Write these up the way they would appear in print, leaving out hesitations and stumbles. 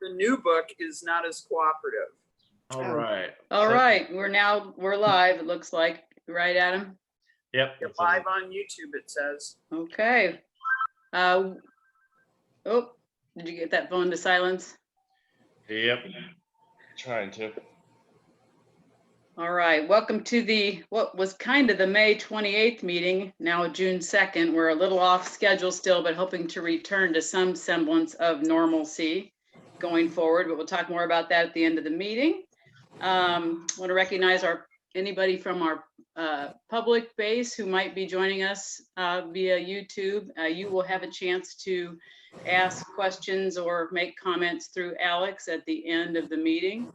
the new book is not as cooperative. All right. All right, we're live, it looks like, right, Adam? Yep. Get live on YouTube, it says. Okay. Oh, did you get that phone to silence? Yep. Trying to. All right, welcome to what was kind of the May 28th meeting, now June 2nd. We're a little off schedule still, but hoping to return to some semblance of normalcy going forward, but we'll talk more about that at the end of the meeting. Want to recognize anybody from our public base who might be joining us via YouTube. You will have a chance to ask questions or make comments through Alex at the end of the meeting.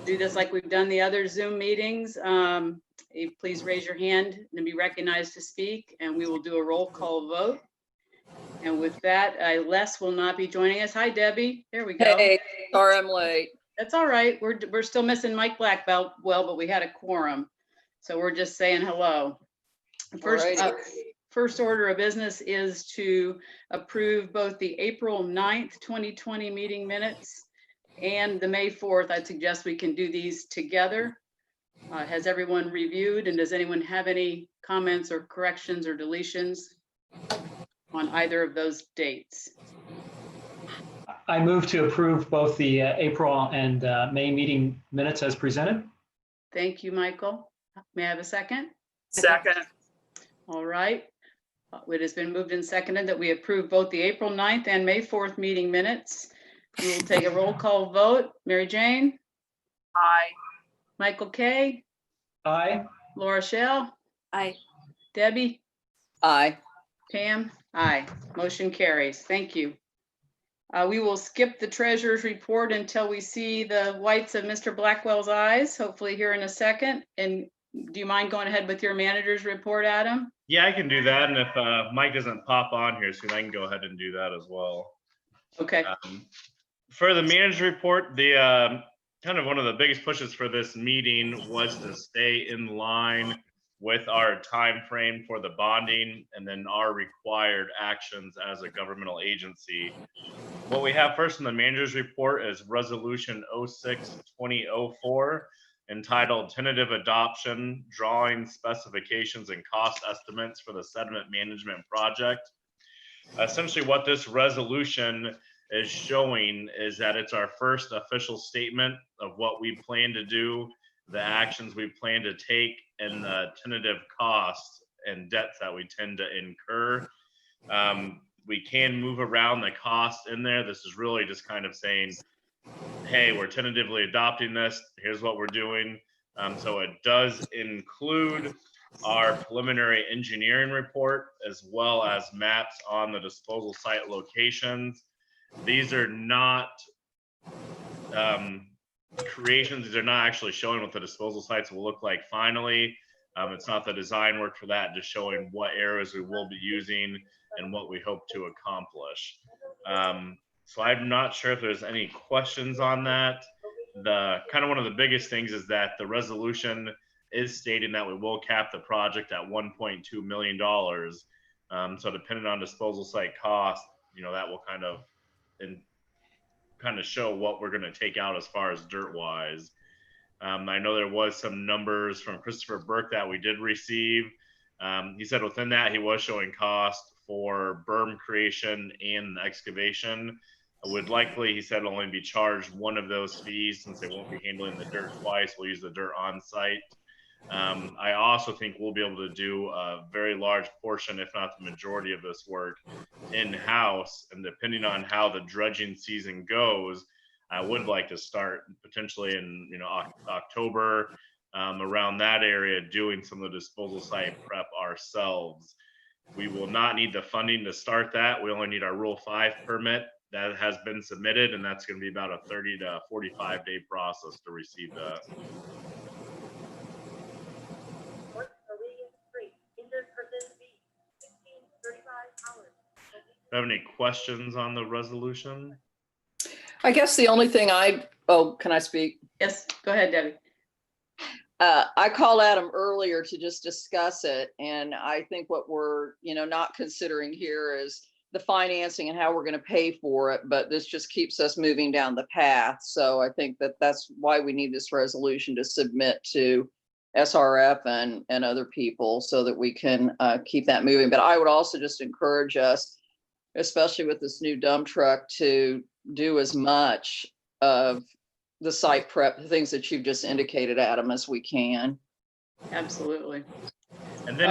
Do this like we've done the other Zoom meetings. Please raise your hand and be recognized to speak, and we will do a roll call vote. And with that, Les will not be joining us. Hi, Debbie. There we go. Hey, sorry I'm late. That's all right. We're still missing Mike Blackwell, but we had a quorum, so we're just saying hello. First order of business is to approve both the April 9th, 2020 meeting minutes and the May 4th. I'd suggest we can do these together. Has everyone reviewed, and does anyone have any comments or corrections or deletions on either of those dates? I move to approve both the April and May meeting minutes as presented. Thank you, Michael. May I have a second? Second. All right. It has been moved and seconded that we approve both the April 9th and May 4th meeting minutes. We will take a roll call vote. Mary Jane? Aye. Michael K? Aye. Laura Shell? Aye. Debbie? Aye. Pam? Aye. Motion carries. Thank you. We will skip the treasurer's report until we see the whites of Mr. Blackwell's eyes, hopefully here in a second. And do you mind going ahead with your manager's report, Adam? Yeah, I can do that. And if Mike doesn't pop on here soon, I can go ahead and do that as well. Okay. For the manager's report, the kind of one of the biggest pushes for this meeting was to stay in line with our time frame for the bonding and then our required actions as a governmental agency. What we have first in the manager's report is resolution 06-2004 entitled tentative adoption, drawing specifications and cost estimates for the sediment management project. Essentially what this resolution is showing is that it's our first official statement of what we plan to do, the actions we plan to take, and the tentative costs and debts that we tend to incur. We can move around the cost in there. This is really just kind of saying, hey, we're tentatively adopting this. Here's what we're doing. So it does include our preliminary engineering report as well as maps on the disposal site locations. These are not creations. These are not actually showing what the disposal sites will look like finally. It's not the design work for that, just showing what areas we will be using and what we hope to accomplish. So I'm not sure if there's any questions on that. The kind of one of the biggest things is that the resolution is stating that we will cap the project at $1.2 million. So depending on disposal site cost, that will kind of show what we're going to take out as far as dirt wise. I know there was some numbers from Christopher Burke that we did receive. He said within that he was showing cost for berm creation and excavation. Would likely, he said, only be charged one of those fees since they won't be handling the dirt twice. We'll use the dirt on site. I also think we'll be able to do a very large portion, if not the majority of this work in-house. And depending on how the dredging season goes, I would like to start potentially in October, around that area, doing some of the disposal site prep ourselves. We will not need the funding to start that. We only need our Rule 5 permit that has been submitted, and that's going to be about a 30 to 45 day process to receive that. Have any questions on the resolution? I guess the only thing can I speak? Yes, go ahead, Debbie. I called Adam earlier to just discuss it. And I think what we're, not considering here is the financing and how we're going to pay for it, but this just keeps us moving down the path. So I think that that's why we need this resolution to submit to SRF and other people so that we can keep that moving. But I would also just encourage us, especially with this new dump truck, to do as much of the site prep, the things that you've just indicated, Adam, as we can. Absolutely. And then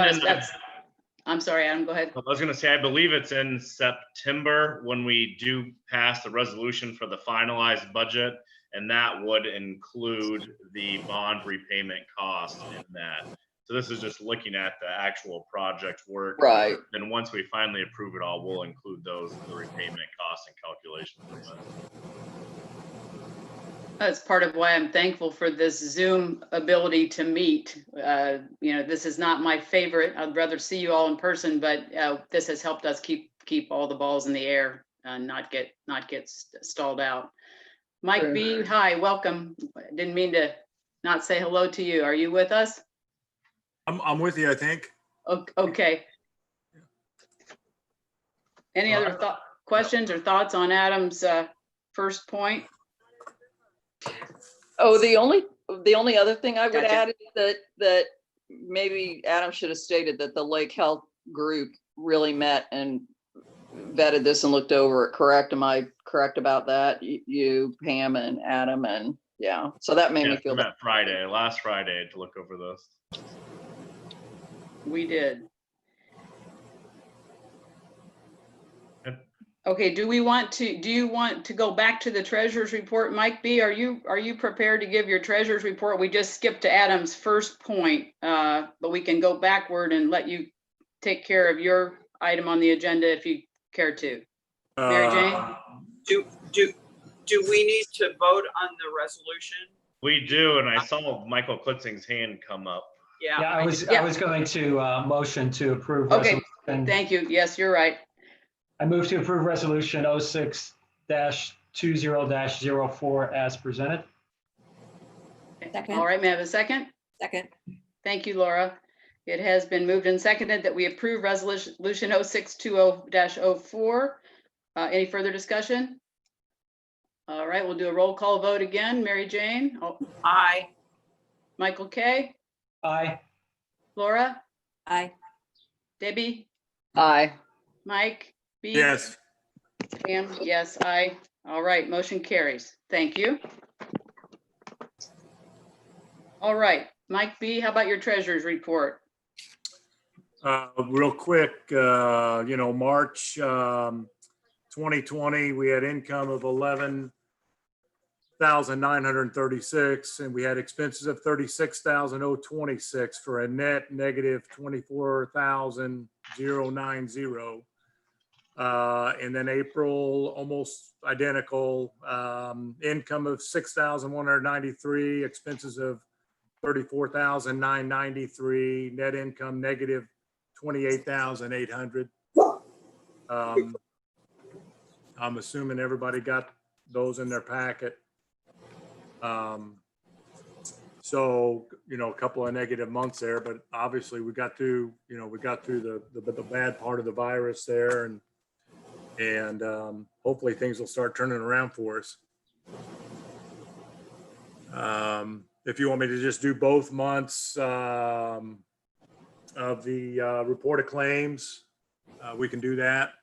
I'm sorry, Adam, go ahead. I was going to say, I believe it's in September when we do pass the resolution for the finalized budget, and that would include the bond repayment cost in that. So this is just looking at the actual project work. Right. Then once we finally approve it all, we'll include those in the repayment costs and calculations. That's part of why I'm thankful for this Zoom ability to meet. This is not my favorite. I'd rather see you all in person, but this has helped us keep all the balls in the air and not get stalled out. Mike Sure. B, hi, welcome. Didn't mean to not say hello to you. Are you with us? I'm with you, I think. Okay. Any other questions or thoughts on Adam's first point? Oh, the only other thing I would Gotcha. add is that maybe Adam should have stated that the Lake Health group really met and vetted this and looked over it. Correct? Am I correct about that? You, Pam, and Adam, and yeah. So that made me feel we met last Friday to look over this. We did. Okay, do you want to go back to the treasurer's report? Mike B, are you prepared to give your treasurer's report? We just skipped to Adam's first point, but we can go backward and let you take care of your item on the agenda if you care to. Mary Jane? Do we need to vote on the resolution? We do, and I saw Michael Klitzing's hand come up. Yeah. Yeah, I was going to motion to approve. Okay, resolution. thank you. Yes, you're right. I move to approve resolution 06-20-04 as presented. Second. All right, may I have a second? Second. Thank you, Laura. It has been moved and seconded that we approve resolution 0620-04. Any further discussion? All right, we'll do a roll call vote again. Mary Jane? Aye. Michael K? Aye. Laura? Aye. Debbie? Aye. Mike? B? Yes. Pam? Yes, aye. All right, motion carries. Thank you. All right, Mike B, how about your treasurer's report? Real quick, March 2020, we had income of 11,936, and we had expenses of 36,026 for a net negative 24,090. And then April, almost identical, income of 6,193, expenses of 34,993, net income negative 28,800. I'm assuming everybody got those in their packet. So, a couple of negative months there, but obviously we got through the bad part of the virus there, and hopefully things will start turning around for us. If you want me to just do both months of the report of claims, we can do that.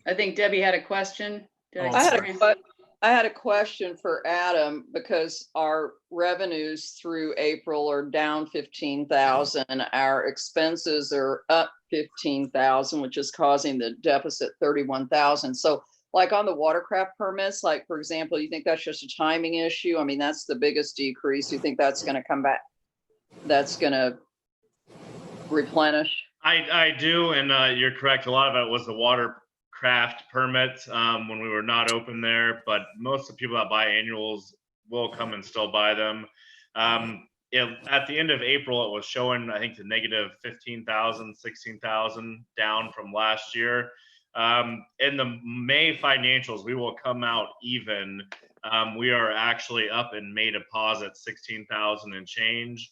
I think Debbie had a question. Did Oh, I sorry. I had a question for Adam because our revenues through April are down 15,000. Our expenses are up 15,000, which is causing the deficit 31,000. So like on the watercraft permits, like for example, you think that's just a timing issue? I mean, that's the biggest decrease. You think that's going to come back? That's going to replenish? I do, and you're correct. A lot of it was the watercraft permits when we were not open there, but most of the people that buy annuals will come and still buy them. At the end of April, it was showing, I think, the negative 15,000, 16,000 down from last year. In the May financials, we will come out even. We are actually up in May deposit 16,000 and change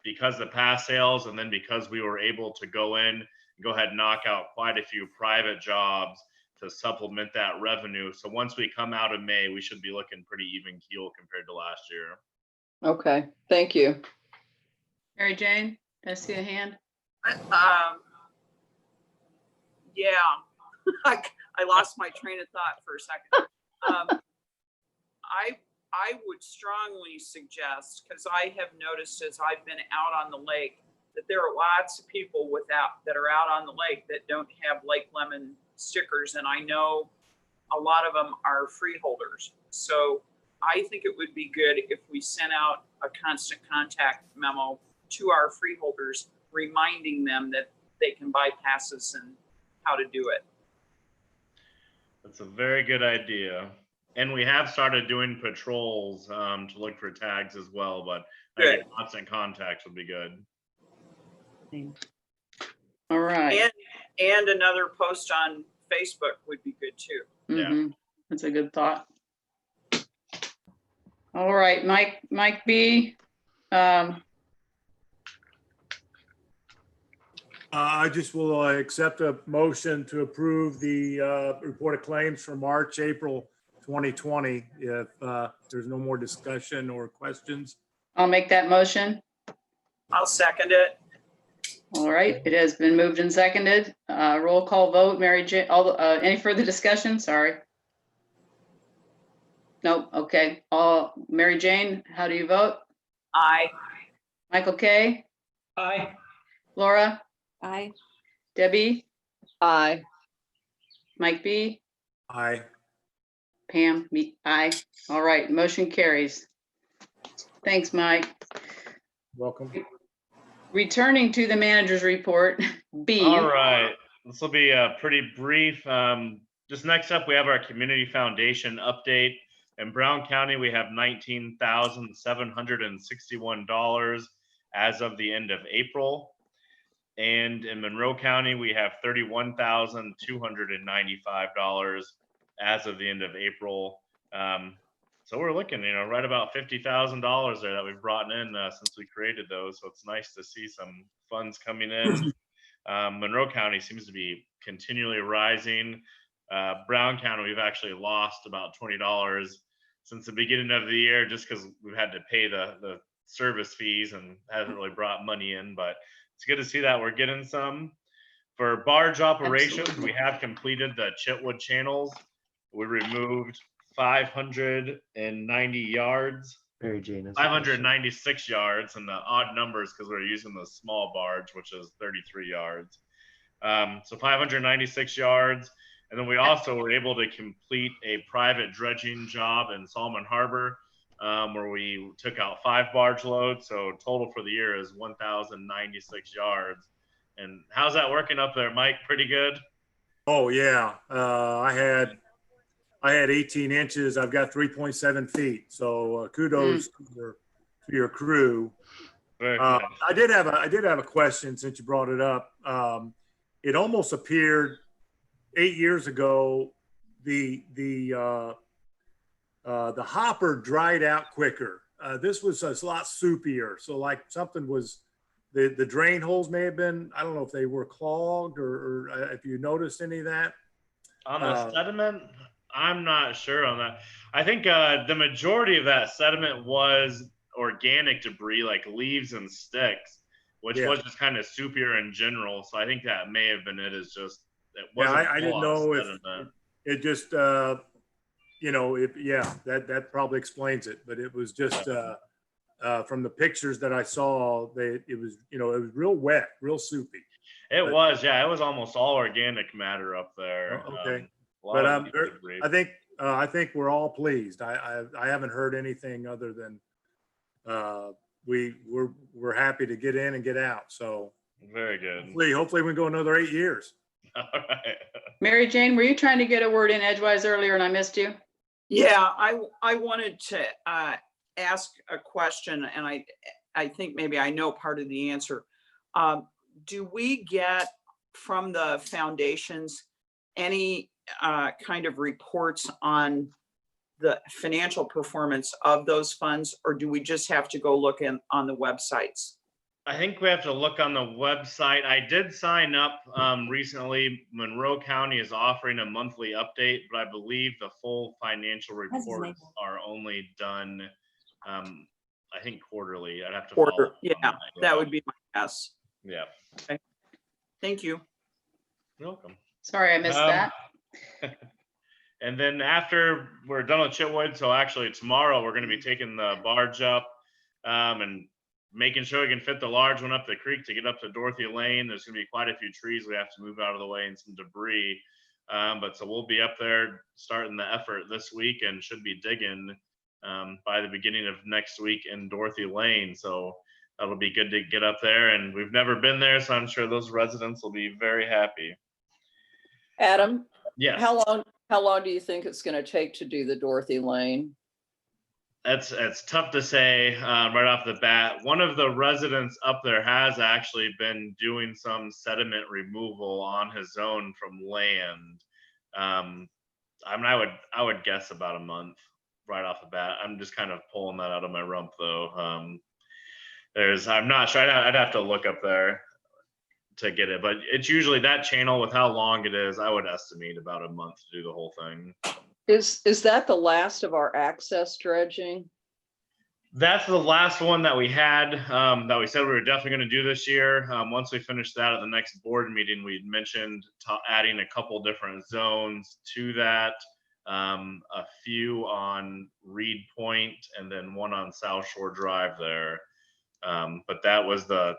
because of the past sales, and then because we were able to go in, go ahead and knock out quite a few private jobs to supplement that revenue. So once we come out of May, we should be looking pretty even keel compared to last year. Okay, thank you. Mary Jane, did I see a hand? Yeah, I lost my train of thought for a second. I would strongly suggest, because I have noticed as I've been out on the lake, that there are lots of people that are out on the lake that don't have Lake Lemon stickers, and I know a lot of them are freeholders. So I think it would be good if we sent out a constant contact memo to our freeholders, reminding them that they can buy passes and how to do it. That's a very good idea. And we have started doing patrols to look for tags as well, but I think constant contact would be good. All right. And another post on Facebook would be good too. Mhm. That's a good thought. All right, Mike B. I just will accept a motion to approve the report of claims for March, April 2020. If there's no more discussion or questions. I'll make that motion. I'll second it. All right, it has been moved and seconded. Roll call vote, Mary Jane, any further discussion? Sorry. Nope, okay. Mary Jane, how do you vote? Aye. Michael K? Aye. Laura? Aye. Debbie? Aye. Mike B? Aye. Pam? Me? Aye. All right, motion carries. Thanks, Mike. Welcome. Returning to the manager's report, B. All right, this will be pretty brief. Just next up, we have our community foundation update. In Brown County, we have $19,761 as of the end of April. And in Monroe County, we have $31,295 as of the end of April. So we're looking, right about $50,000 there that we've brought in since we created those. So it's nice to see some funds coming in. Monroe County seems to be continually rising. Brown County, we've actually lost about $20 since the beginning of the year, just because we've had to pay the service fees and hasn't really brought money in. But it's good to see that we're getting some. For barge operations, Absolutely. we have completed the Chitwood channels. We removed 590 yards, Mary Jane has a 596 yards, and the odd numbers because we're using the small barge, which is 33 yards. So 596 yards. And then we also were able to complete a private dredging job in Solomon Harbor, where we took out 5 barge loads. So total for the year is 1,096 yards. And how's that working up there, Mike? Pretty good? Oh, yeah. I had 18 inches. I've got 3.7 feet. So kudos to your crew. Very nice. I did have a question since you brought it up. It almost appeared 8 years ago, the hopper dried out quicker. This was a lot soupier. So like something was, the drain holes may have been, I don't know if they were clogged or if you noticed any of that. On the sediment, I'm not sure on that. I think the majority of that sediment was organic debris, like leaves and sticks, which was just kind of soupier in general. So I think that may have been it. Is just it wasn't. I didn't know if it just that probably explains it. But it was just from the pictures that I saw, it was real wet, real soupy. It was almost all organic matter up there. Okay. But I think we're all pleased. I haven't heard anything other than we're happy to get in and get out. So very good. Hopefully we can go another 8 years. All right. Mary Jane, were you trying to get a word in edgewise earlier and I missed you? Yeah, I wanted to ask a question, and I think maybe I know part of the answer. Do we get from the foundations any kind of reports on the financial performance of those funds, or do we just have to go look on the websites? I think we have to look on the website. I did sign up recently. Monroe County is offering a monthly update, but I believe the full financial That's his name. reports are only done, I think quarterly. I'd have to Quarter, follow up yeah, on that would be my guess. Yeah, Thank you. you're welcome. Sorry, I missed that. And then after we're done with Chitwood, so actually tomorrow we're going to be taking the barge up and making sure we can fit the large one up the creek to get up to Dorothy Lane. There's going to be quite a few trees we have to move out of the way and some debris. But so we'll be up there starting the effort this week and should be digging by the beginning of next week in Dorothy Lane. So that'll be good to get up there. And we've never been there, so I'm sure those residents will be very happy. Adam, Yes. how long do you think it's going to take to do the Dorothy Lane? It's tough to say right off the bat. One of the residents up there has actually been doing some sediment removal on his own from land. I mean, I would guess about a month right off the bat. I'm just kind of pulling that out of my rump though. I'm not sure. I'd have to look up there to get it, but it's usually that channel with how long it is. I would estimate about a month to do the whole thing. Is that the last of our access dredging? That's the last one that we had that we said we were definitely going to do this year. Once we finish that at the next board meeting, we mentioned adding a couple different zones to that, a few on Reed Point and then one on South Shore Drive there. But that was the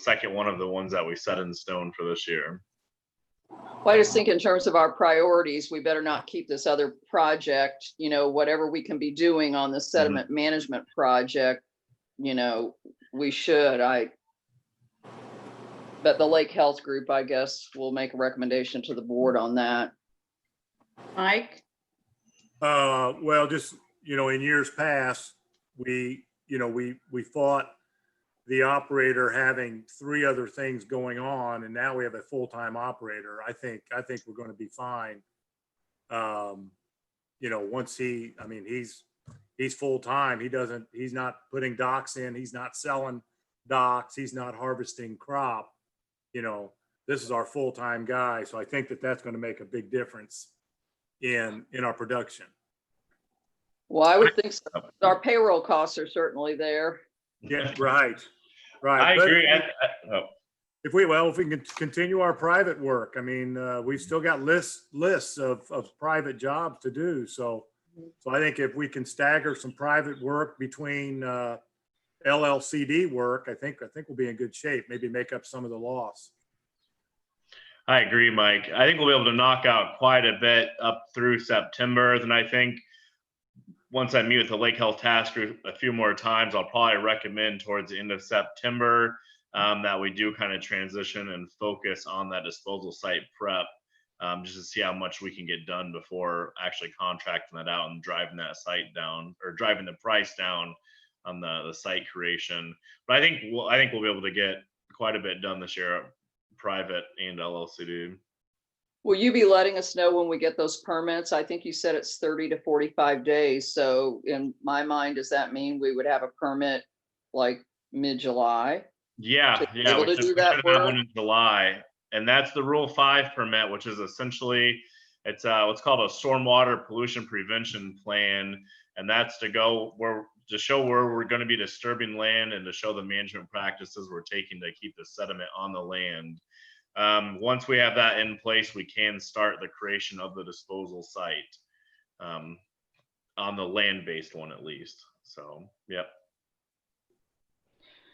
second one of the ones that we set in stone for this year. Well, I just think in terms of our priorities, we better not keep this other project, whatever we can be doing on the sediment management project, we should. But the Lake Health Group, I guess, will make a recommendation to the board on that. Mike? Well, just, in years past, we fought the operator having 3 other things going on, and now we have a full-time operator. I think we're going to be fine. Once he's full-time, he's not putting docks in, he's not selling docks, he's not harvesting crop. This is our full-time guy. So I think that's going to make a big difference in our production. Well, I would think so. Our payroll costs are certainly there. Yeah, right. I But agree. if we can continue our private work, we've still got lists of private jobs to do. So I think if we can stagger some private work between LLCD work, I think we'll be in good shape. Maybe make up some of the loss. I agree, Mike. I think we'll be able to knock out quite a bit up through September. Then I think once I meet with the Lake Health Task Group a few more times, I'll probably recommend towards the end of September that we do kind of transition and focus on that disposal site prep, just to see how much we can get done before actually contracting that out and driving that site down or driving the price down on the site creation. But I think we'll be able to get quite a bit done this year, private and LLCD. Will you be letting us know when we get those permits? I think you said it's 30 to 45 days. So in my mind, does that mean we would have a permit like mid-July? Yeah. Able to do that have one in July. And that's the Rule 5 permit, which is essentially, it's what's called a stormwater pollution prevention plan. And that's to show where we're going to be disturbing land and to show the management practices we're taking to keep the sediment on the land. Once we have that in place, we can start the creation of the disposal site on the land-based one at least. So, yep.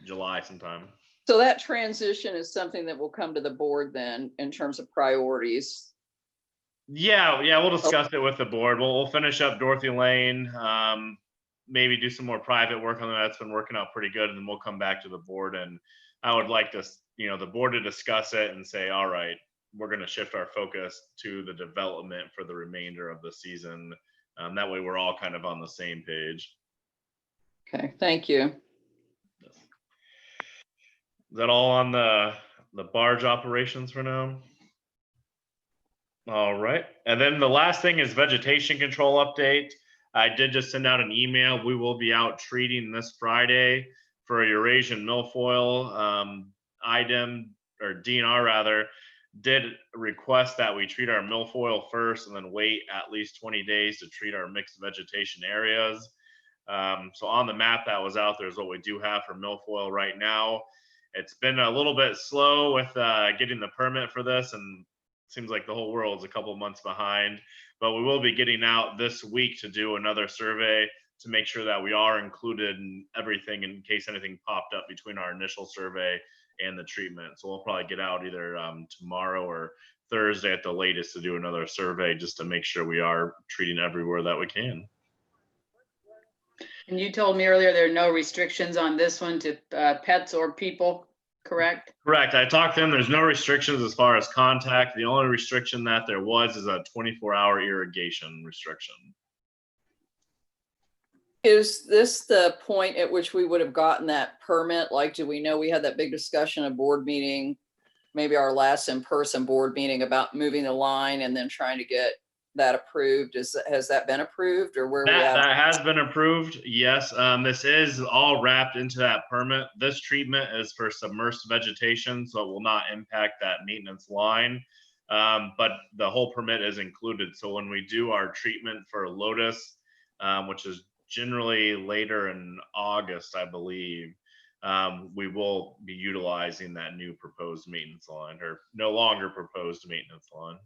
July sometime. So that transition is something that will come to the board then in terms of priorities. Yeah, we'll discuss it with the board. We'll finish up Dorothy Lane, maybe do some more private work on that. That's been working out pretty good, and then we'll come back to the board. And I would like to, the board to discuss it and say, all right, we're going to shift our focus to the development for the remainder of the season. That way we're all kind of on the same page. Okay, thank you. Is that all on the barge operations for now? All right. And then the last thing is vegetation control update. I did just send out an email. We will be out treating this Friday for a Eurasian milfoil. IDEM, or DNR rather, did request that we treat our milfoil first and then wait at least 20 days to treat our mixed vegetation areas. So on the map that was out there is what we do have for milfoil right now. It's been a little bit slow with getting the permit for this, and it seems like the whole world's a couple of months behind, but we will be getting out this week to do another survey to make sure that we are included in everything in case anything popped up between our initial survey and the treatment. So we'll probably get out either tomorrow or Thursday at the latest to do another survey just to make sure we are treating everywhere that we can. And you told me earlier there are no restrictions on this one to pets or people, correct? Correct. I talked to them. There's no restrictions as far as contact. The only restriction that there was is a 24-hour irrigation restriction. Is this the point at which we would have gotten that permit? Like, do we know we had that big discussion at board meeting, maybe our last in-person board meeting, about moving the line and then trying to get that approved? Has that been approved, or where we at? That has been approved. Yes. This is all wrapped into that permit. This treatment is for submersed vegetation, so it will not impact that maintenance line. But the whole permit is included. So when we do our treatment for lotus, which is generally later in August, I believe, we will be utilizing that new proposed maintenance line, or no longer proposed maintenance line.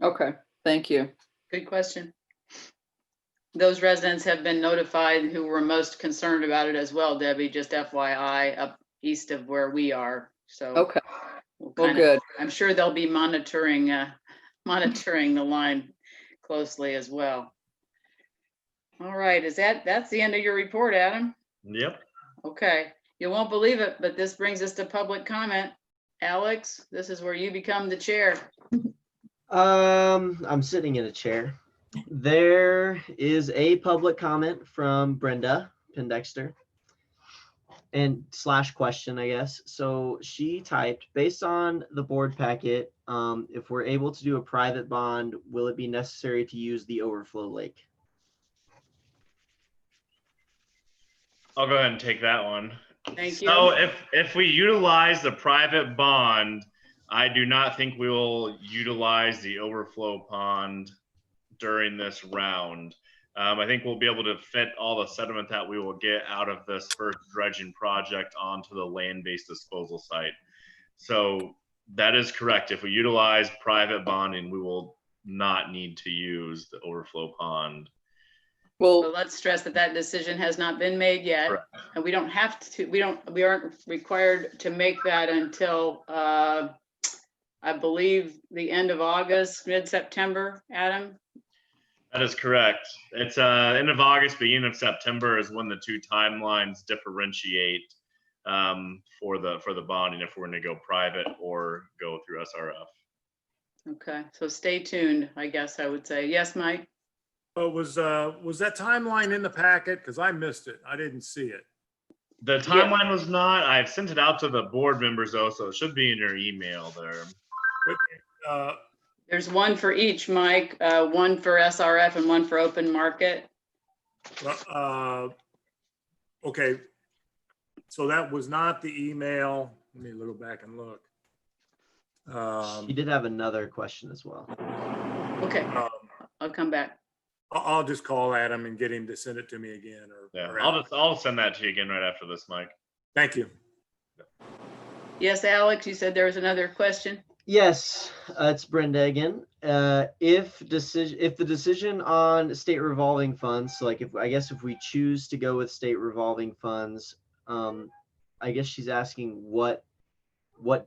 Okay, thank you. Good question. Those residents have been notified who were most concerned about it as well, Debbie, just FYI, up east of where we are. So Okay, we'll well, kind of- good. I'm sure they'll be monitoring the line closely as well. All right, that's the end of your report, Adam? Yep. Okay, you won't believe it, but this brings us to public comment. Alex, this is where you become the chair. I'm sitting in a chair. There is a public comment from Brenda Pendexter and / question, I guess. So she typed, based on the board packet, if we're able to do a private bond, will it be necessary to use the overflow lake? I'll go ahead and take that one. Thank you. So if we utilize the private bond, I do not think we will utilize the overflow pond during this round. I think we'll be able to fit all the sediment that we will get out of this first dredging project onto the land-based disposal site. So that is correct. If we utilize private bonding, we will not need to use the overflow pond. Well, Well, let's stress that decision has not been made yet. Correct. And we don't have to, we aren't required to make that until, I believe, the end of August, mid-September, Adam? That is correct. It's end of August, beginning of September is when the two timelines differentiate for the bonding, if we're going to go private or go through SRF. Okay, so stay tuned, I guess I would say. Yes, Mike? Was that timeline in the packet? Because I missed it. I didn't see it. The timeline was not. I've sent it out to the board members though, so it should be in your email there. There's one for each, Mike, one for SRF and one for open market. Okay. So that was not the email. Let me go back and look. She did have another question as well. Okay, I'll come back. I'll just call Adam and get him to send it to me again. Yeah, or I'll send that to you again right after this, Mike. Thank you. Yes, Alex, you said there was another question? Yes, it's Brenda again. If the decision on state revolving funds, so like if we choose to go with state revolving funds, I guess she's asking what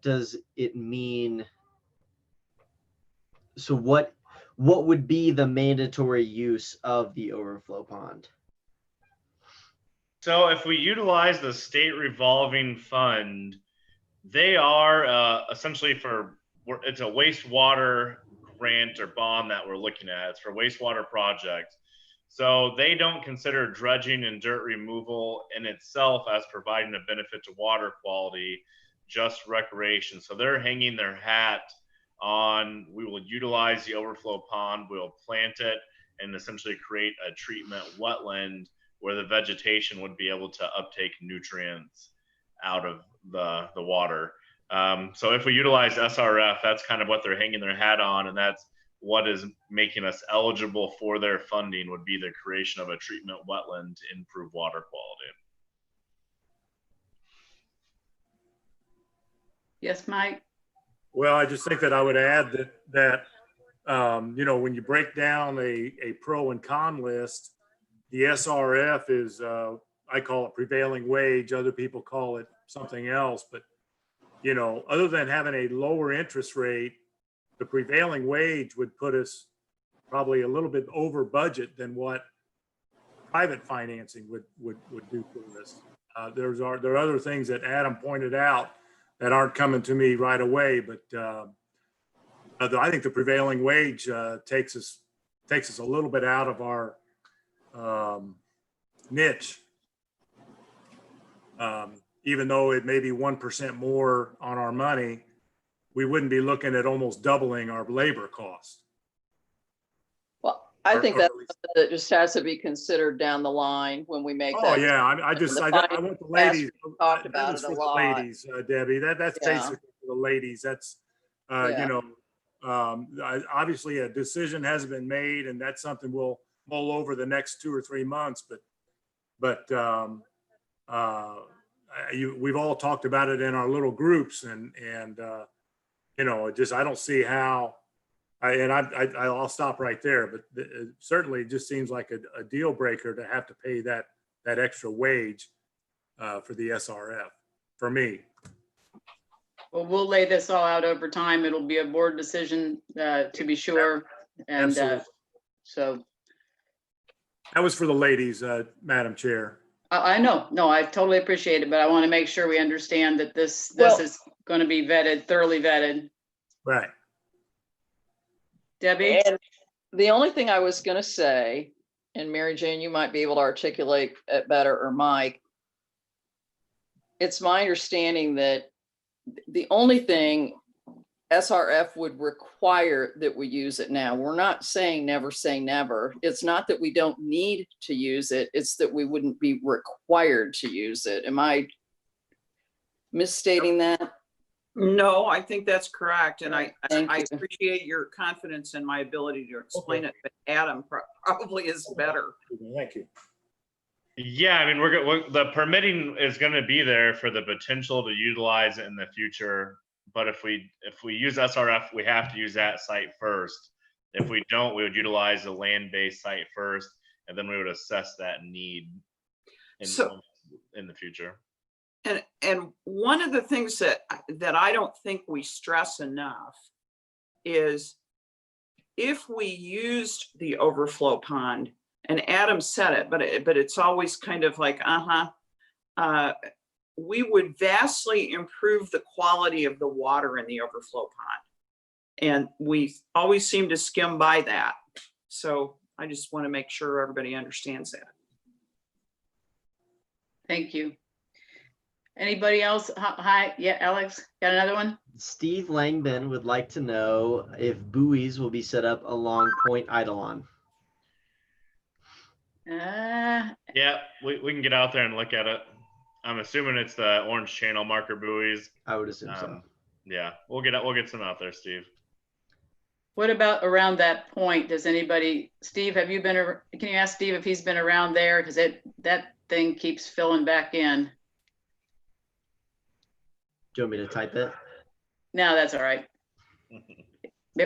does it mean? So what would be the mandatory use of the overflow pond? So if we utilize the state revolving fund, they are essentially it's a wastewater grant or bond that we're looking at. It's for wastewater projects. So they don't consider dredging and dirt removal in itself as providing a benefit to water quality, just recreation. So they're hanging their hat on, we will utilize the overflow pond, we'll plant it and essentially create a treatment wetland where the vegetation would be able to uptake nutrients out of the water. So if we utilize SRF, that's kind of what they're hanging their hat on, and that's what is making us eligible for their funding, would be the creation of a treatment wetland to improve water quality. Yes, Mike? Well, I just think that I would add that you know, when you break down a pro and con list, the SRF is, I call it prevailing wage. Other people call it something else. But, you know, other than having a lower interest rate, the prevailing wage would put us probably a little bit over budget than what private financing would do for us. There are other things that Adam pointed out that aren't coming to me right away, but I think the prevailing wage takes us a little bit out of our niche. Even though it may be 1% more on our money, we wouldn't be looking at almost doubling our labor cost. Well, I think Or that's at least- something that just has to be considered down the line when we make Oh, that. yeah, I want the ladies. Talked about That was it a for the lot. ladies, Debbie, that's Yeah. basically for the ladies. That's, Yeah. you know, obviously a decision hasn't been made, and that's something we'll mull over the next 2 or 3 months, but we've all talked about it in our little groups, and you know, I don't see how, I'll stop right there, but it certainly just seems like a deal breaker to have to pay that extra wage for the SRF, for me. Well, we'll lay this all out over time. It'll be a board decision, to be sure. And Absolutely. so That was for the ladies, Madam Chair. I know, no, I totally appreciate it, but I want to make sure we understand that this Well- is going to be vetted, thoroughly vetted. Right. Debbie? And the only thing I was going to say, and Mary Jane, you might be able to articulate it better, or Mike, it's my understanding that the only thing SRF would require that we use it now, we're not saying never say never. It's not that we don't need to use it, it's that we wouldn't be required to use it. Am I misstating that? No, I think that's correct. And I Thank you. appreciate your confidence in my ability to explain it, but Adam probably is better. Thank you. Yeah, I mean, the permitting is going to be there for the potential to utilize it in the future. But if we use SRF, we have to use that site first. If we don't, we would utilize the land-based site first, and then we would assess that need in the future. And one of the things that I don't think we stress enough is if we used the overflow pond, and Adam said it, but it's always kind of like, we would vastly improve the quality of the water in the overflow pond. And we always seem to skim by that. So I just want to make sure everybody understands that. Thank you. Anybody else? Hi, yeah, Alex, got another one? Steve Langdon would like to know if buoys will be set up along Point Eidolon. Yeah, we can get out there and look at it. I'm assuming it's the orange channel marker buoys. I would assume so. Yeah, we'll get some out there, Steve. What about around that point? Does anybody, Steve, have you been, can you ask Steve if he's been around there? Because that thing keeps filling back in. Do you want me to type it? No, that's all right.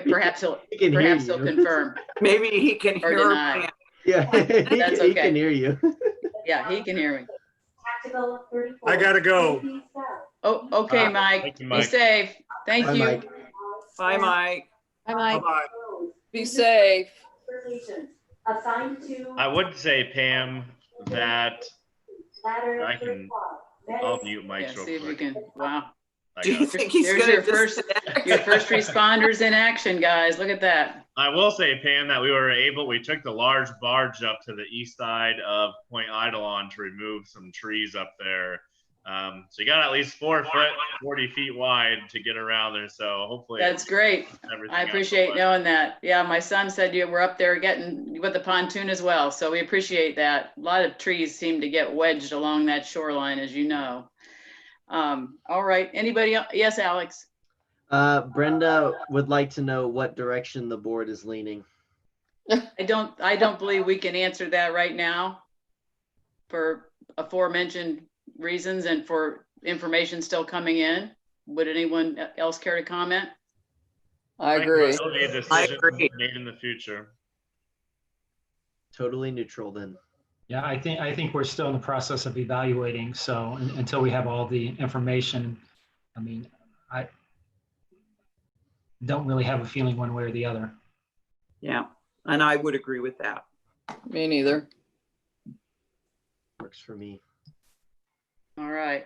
Perhaps he'll He can hear you. confirm. Maybe he can Or hear. deny. me. Yeah, That's he okay. can hear you. Yeah, he can hear me. I gotta go. Oh, okay, Mike. Thank you, Be Mike. safe. Thank Bye, you. Mike. Bye, Mike. Bye-bye. Be safe. I would say, Pam, that I'll mute Yeah, Mike's real see if you quick. can, wow. I Do got you it. think he's There's gonna your first disconnect? responders in action, guys. Look at that. I will say, Pam, that we took the large barge up to the east side of Point Eidolon to remove some trees up there. So you got at least 4 foot, 40 feet wide to get around there. So hopefully That's great. everything I out the appreciate way. knowing that. Yeah, my son said you were up there getting with the pontoon as well. So we appreciate that. A lot of trees seem to get wedged along that shoreline, as you know. All right, anybody else? Yes, Alex. Brenda would like to know what direction the board is leaning. I don't believe we can answer that right now for aforementioned reasons and for information still coming in. Would anyone else care to comment? I agree. It'll be a decision I agree. made in the future. Totally neutral then. Yeah, I think we're still in the process of evaluating. So until we have all the information, I mean, I don't really have a feeling one way or the other. Yeah, and I would agree with that. Me neither. Works for me. All right.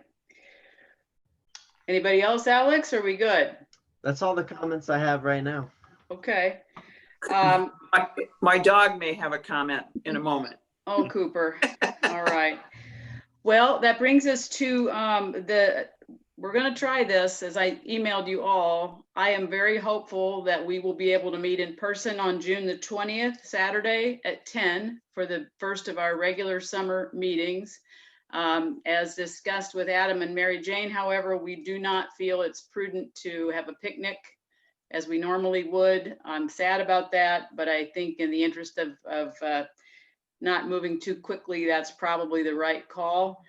Anybody else, Alex? Are we good? That's all the comments I have right now. Okay. My dog may have a comment in a moment. Oh, Cooper. All right. Well, that brings us to we're going to try this as I emailed you all. I am very hopeful that we will be able to meet in person on June the 20th, Saturday at 10 for the first of our regular summer meetings. As discussed with Adam and Mary Jane, however, we do not feel it's prudent to have a picnic as we normally would. I'm sad about that, but I think in the interest of not moving too quickly, that's probably the right call.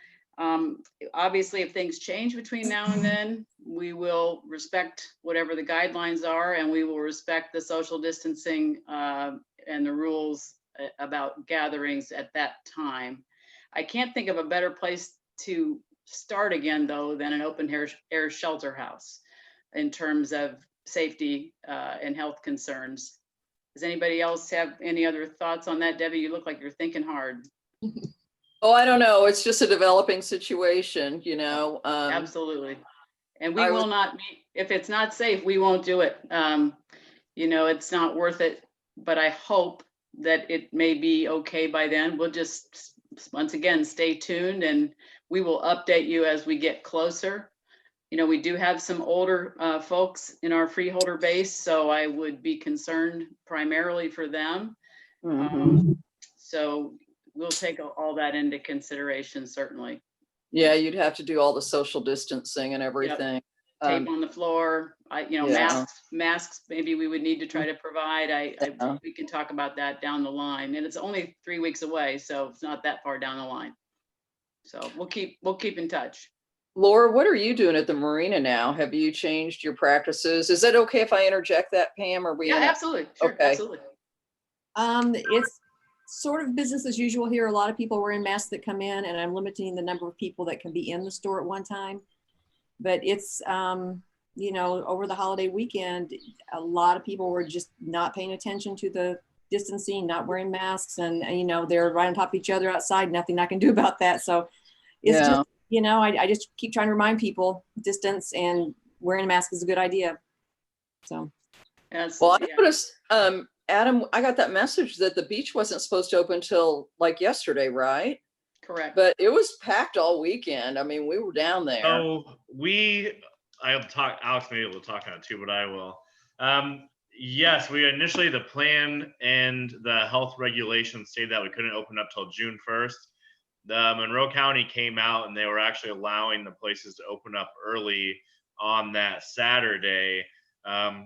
Obviously, if things change between now and then, we will respect whatever the guidelines are, and we will respect the social distancing and the rules about gatherings at that time. I can't think of a better place to start again, though, than an open air shelter house in terms of safety and health concerns. Does anybody else have any other thoughts on that? Debbie, you look like you're thinking hard. Oh, I don't know. It's just a developing situation, you know. Absolutely. And we I will was- not meet, if it's not safe, we won't do it. You know, it's not worth it, but I hope that it may be okay by then. We'll just, once again, stay tuned and we will update you as we get closer. You know, we do have some older folks in our freeholder base, so I would be concerned primarily for them. Mhm. So we'll take all that into consideration, certainly. Yeah, you'd have to do all the social distancing and everything. Tape on the floor, you know, yeah. masks, maybe we would need to try to provide. Yeah. We can talk about that down the line, and it's only 3 weeks away, so it's not that far down the line. So we'll keep in touch. Laura, what are you doing at the marina now? Have you changed your practices? Is it okay if I interject that, Pam? Are we? Yeah, in a- absolutely. Sure, Okay. absolutely. It's sort of business as usual here. A lot of people wearing masks that come in, and I'm limiting the number of people that can be in the store at one time. But it's, you know, over the holiday weekend, a lot of people were just not paying attention to the distancing, not wearing masks, and you know, they're right on top of each other outside. Nothing I can do about that. So it's Yeah. just, you know, I just keep trying to remind people distance and wearing a mask is a good idea. So. Yes, Well, I yeah. noticed, Adam, I got that message that the beach wasn't supposed to open till like yesterday, right? Correct. But it was packed all weekend. I mean, we were down there. So I'll talk, Alex may be able to talk on it too, but I will. Yes, we initially, the plan and the health regulations stated that we couldn't open up till June 1st. The Monroe County came out and they were actually allowing the places to open up early on that Saturday.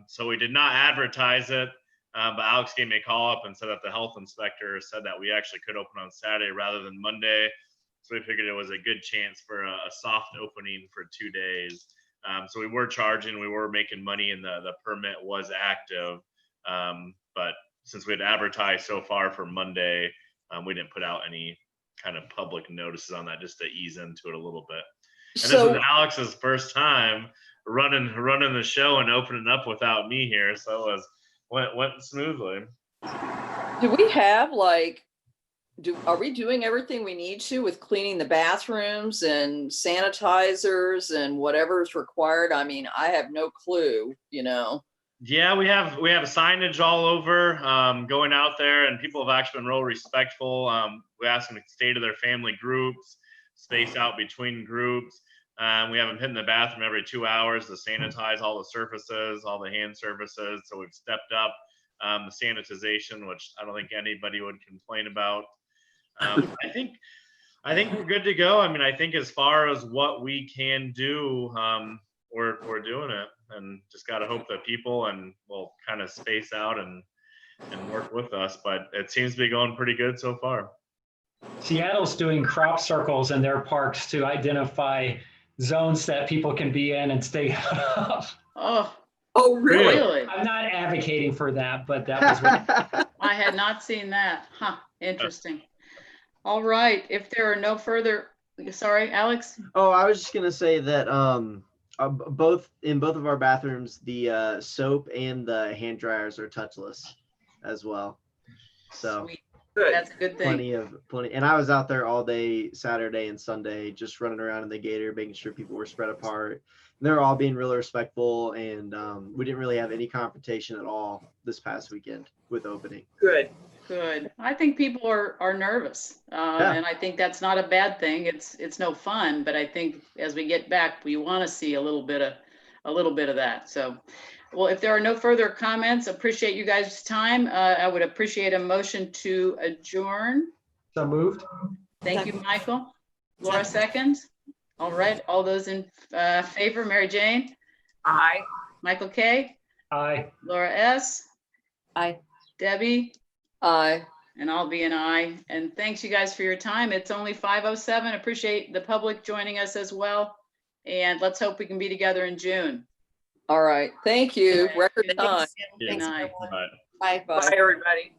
So we did not advertise it, but Alex gave me a call up and said that the health inspector said that we actually could open on Saturday rather than Monday. So we figured it was a good chance for a soft opening for 2 days. So we were charging, we were making money, and the permit was active. But since we had advertised so far for Monday, we didn't put out any kind of public notices on that, just to ease into it a little bit. And this So is Alex's first time running the show and opening up without me here, so it went smoothly. do we have like, are we doing everything we need to with cleaning the bathrooms and sanitizers and whatever's required? I mean, I have no clue, you know. Yeah, we have signage all over going out there, and people have actually been real respectful. We ask them to stay to their family groups, space out between groups. We have them hitting the bathroom every 2 hours to sanitize all the surfaces, all the hand surfaces. So we've stepped up the sanitization, which I don't think anybody would complain about. I think we're good to go. I mean, I think as far as what we can do, we're doing it, and just got to hope that people and will kind of space out and work with us. But it seems to be going pretty good so far. Seattle's doing crop circles in their parks to identify zones that people can be in and stay out of. Oh, Oh, really? really? I'm not advocating for that, but that was what. I had not seen that. Huh, interesting. All right, if there are no further, sorry, Alex? Oh, I was just gonna say that both of our bathrooms, the soap and the hand dryers are touchless as well. So Sweet. Good. That's a good thing. plenty. And I was out there all day Saturday and Sunday, just running around in the gator, making sure people were spread apart. And they're all being really respectful, and we didn't really have any confrontation at all this past weekend with opening. Good. Good. I think people are nervous, Yeah. and I think that's not a bad thing. It's no fun, but I think as we get back, we want to see a little bit of that. So, well, if there are no further comments, appreciate you guys' time. I would appreciate a motion to adjourn. So moved. Thank you, Michael. Laura seconds. All right. All those in favor, Mary Jane, Aye. Michael K, Aye. Laura S, Aye. Debbie. Aye. And I'll be an aye. And thanks you guys for your time. It's only 5:07. Appreciate the public joining us as well. And let's hope we can be together in June. All right. Thank you. Record time. Good night. But Bye. Bye, everybody.